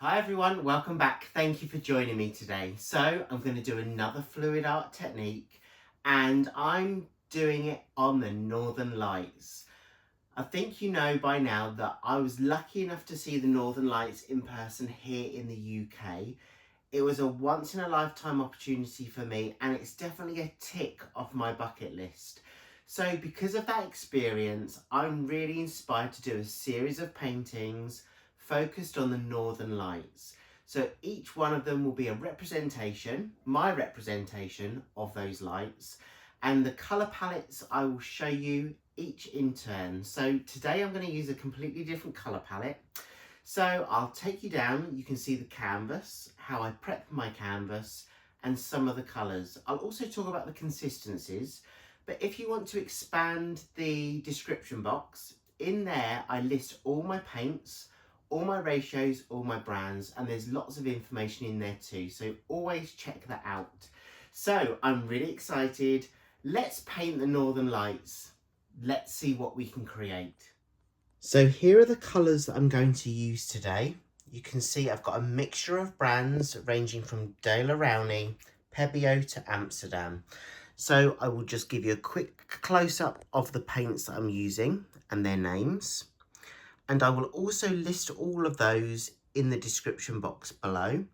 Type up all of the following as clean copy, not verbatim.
Hi everyone, welcome back. Thank you for joining me today. So I'm going to do another fluid art technique and I'm doing it on the Northern Lights. I think you know by now that I was lucky enough to see the Northern Lights in person here in the UK. It was a once in a lifetime opportunity for me and it's definitely a tick off my bucket list. So because of that experience, I'm really inspired to do a series of paintings focused on the Northern Lights. So each one of them will be a representation, my representation of those lights, and the colour palettes I will show you each in turn. So today I'm going to use a completely different colour palette. So I'll take you down, you can see the canvas, how I prep my canvas, and some of the colours. I'll also talk about the consistencies, but if you want to expand the description box, in there I list all my paints, all my ratios, all my brands, and there's lots of information in there too, so always check that out. So I'm really excited. Let's paint the Northern Lights. Let's see what we can create. So here are the colours that I'm going to use today. You can see I've got a mixture of brands ranging from De La Rowney, Pebeo to Amsterdam. So I will just give you a quick close-up of the paints that I'm using and their names. And I will also list all of those in the description box below.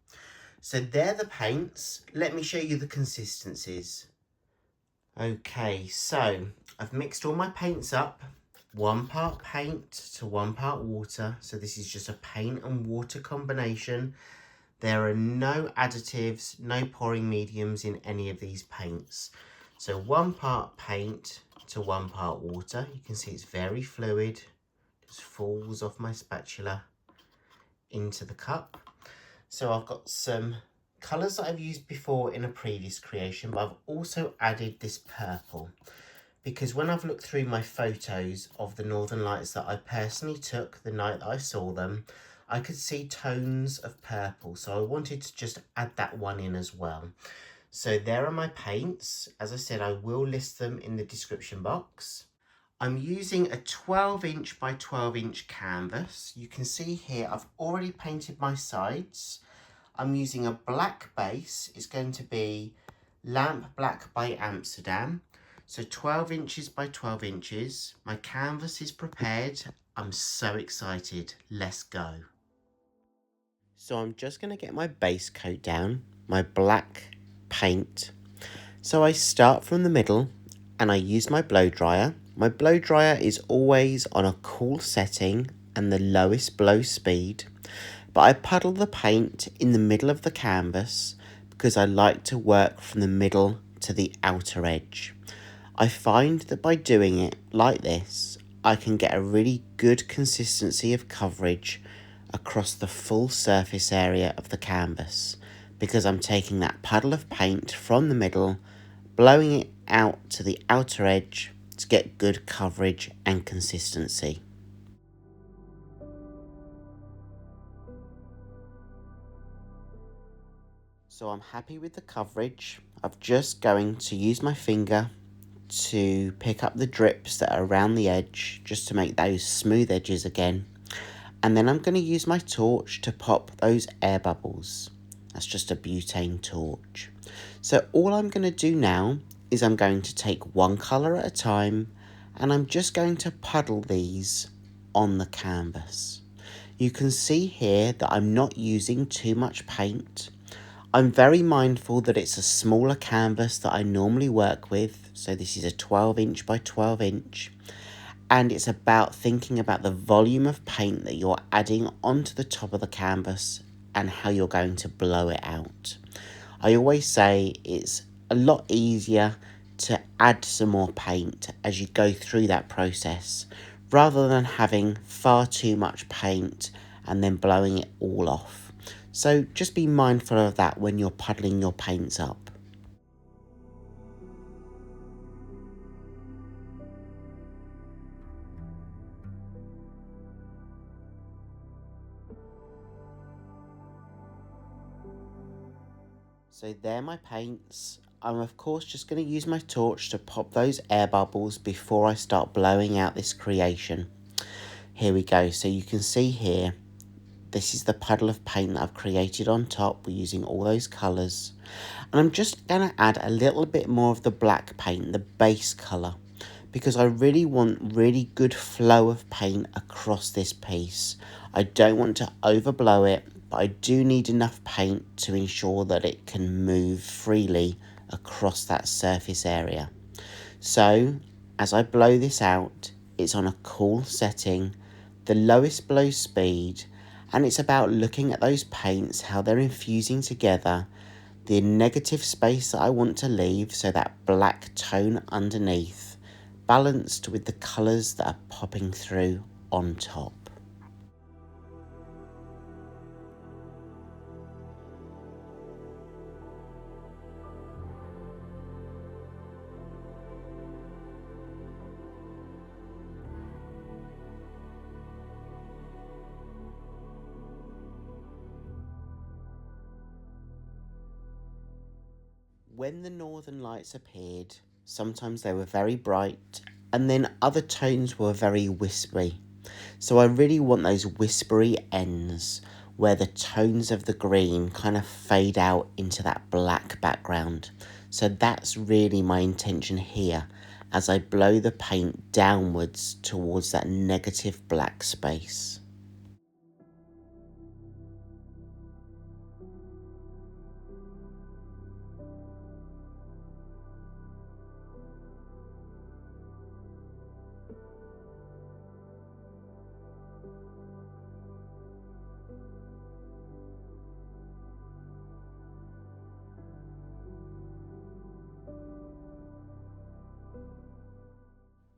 So they're the paints. Let me show you the consistencies. Okay, so I've mixed all my paints up. 1 part paint to 1 part water. So this is just a paint and water combination. There are no additives, no pouring mediums in any of these paints. So 1 part paint to 1 part water. You can see it's very fluid. Just falls off my spatula into the cup. So I've got some colours that I've used before in a previous creation, but I've also added this purple. Because when I've looked through my photos of the Northern Lights that I personally took the night that I saw them, I could see tones of purple. So I wanted to just add that one in as well. So there are my paints. As I said, I will list them in the description box. I'm using a 12" by 12" canvas. You can see here I've already painted my sides. I'm using a black base. It's going to be Lamp Black by Amsterdam. So 12" by 12". My canvas is prepared. I'm so excited. Let's go. So I'm just going to get my base coat down, my black paint. So I start from the middle and I use my blow dryer. My blow dryer is always on a cool setting and the lowest blow speed. But I puddle the paint in the middle of the canvas because I like to work from the middle to the outer edge. I find that by doing it like this, I can get a really good consistency of coverage across the full surface area of the canvas because I'm taking that puddle of paint from the middle, blowing it out to the outer edge to get good coverage and consistency. So I'm happy with the coverage. I'm just going to use my finger to pick up the drips that are around the edge, just to make those smooth edges again. And then I'm going to use my torch to pop those air bubbles. That's just a butane torch. So all I'm going to do now is I'm going to take one colour at a time and I'm just going to puddle these on the canvas. You can see here that I'm not using too much paint. I'm very mindful that it's a smaller canvas that I normally work with. So this is a 12" by 12". And it's about thinking about the volume of paint that you're adding onto the top of the canvas and how you're going to blow it out. I always say it's a lot easier to add some more paint as you go through that process rather than having far too much paint and then blowing it all off. So just be mindful of that when you're puddling your paints up. So they're my paints. I'm of course just going to use my torch to pop those air bubbles before I start blowing out this creation. Here we go. So you can see here This is the puddle of paint that I've created on top. We're using all those colours. And I'm just going to add a little bit more of the black paint, the base colour, because I really want really good flow of paint across this piece. I don't want to overblow it, but I do need enough paint to ensure that it can move freely across that surface area. So, as I blow this out, it's on a cool setting, the lowest blow speed, and it's about looking at those paints, how they're infusing together, the negative space that I want to leave, so that black tone underneath, balanced with the colours that are popping through on top. When the Northern Lights appeared, sometimes they were very bright, and then other tones were very whispery. So I really want those whispery ends where the tones of the green kind of fade out into that black background. So that's really my intention here as I blow the paint downwards towards that negative black space.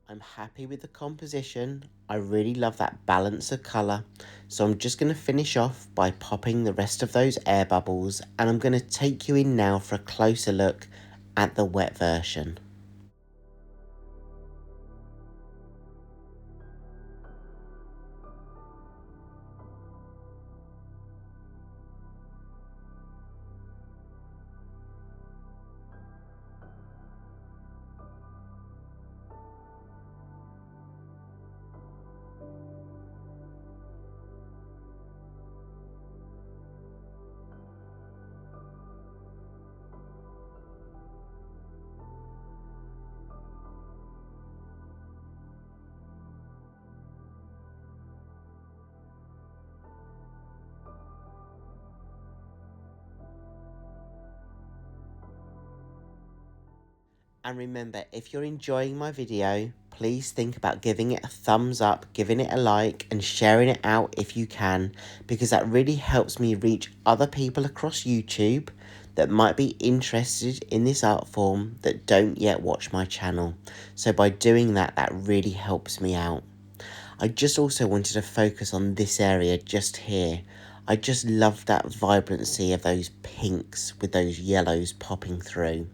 I'm happy with the composition. I really love that balance of colour. So I'm just going to finish off by popping the rest of those air bubbles, and I'm going to take you in now for a closer look at the wet version. And remember, if you're enjoying my video, please think about giving it a thumbs up, giving it a like, and sharing it out if you can, because that really helps me reach other people across YouTube that might be interested in this art form that don't yet watch my channel. So by doing that, that really helps me out. I just also wanted to focus on this area just here. I just love that vibrancy of those pinks with those yellows popping through.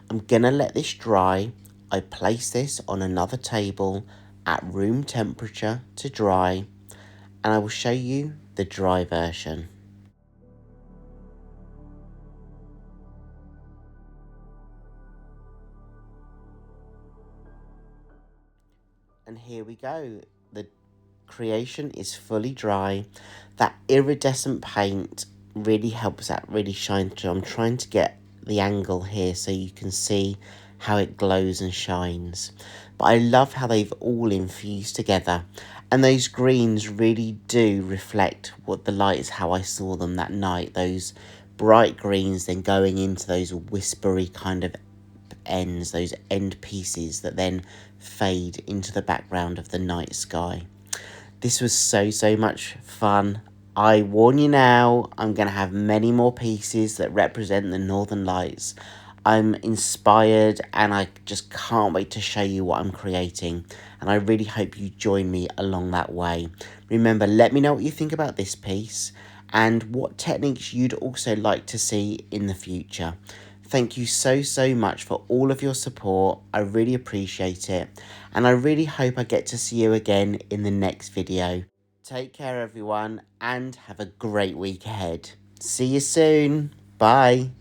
I'm gonna let this dry. I place this on another table at room temperature to dry, and I will show you the dry version. And here we go. The creation is fully dry. That iridescent paint really helps that really shine through. I'm trying to get the angle here so you can see how it glows and shines. But I love how they've all infused together, and those greens really do reflect what the lights, how I saw them that night. Those bright greens then going into those whispery kind of ends, those end pieces that then fade into the background of the night sky. This was so much fun. I warn you now, I'm going to have many more pieces that represent the Northern Lights. I'm inspired and I just can't wait to show you what I'm creating. And I really hope you join me along that way. Remember, let me know what you think about this piece and what techniques you'd also like to see in the future. Thank you so much for all of your support. I really appreciate it. And I really hope I get to see you again in the next video. Take care, everyone, and have a great week ahead. See you soon. Bye.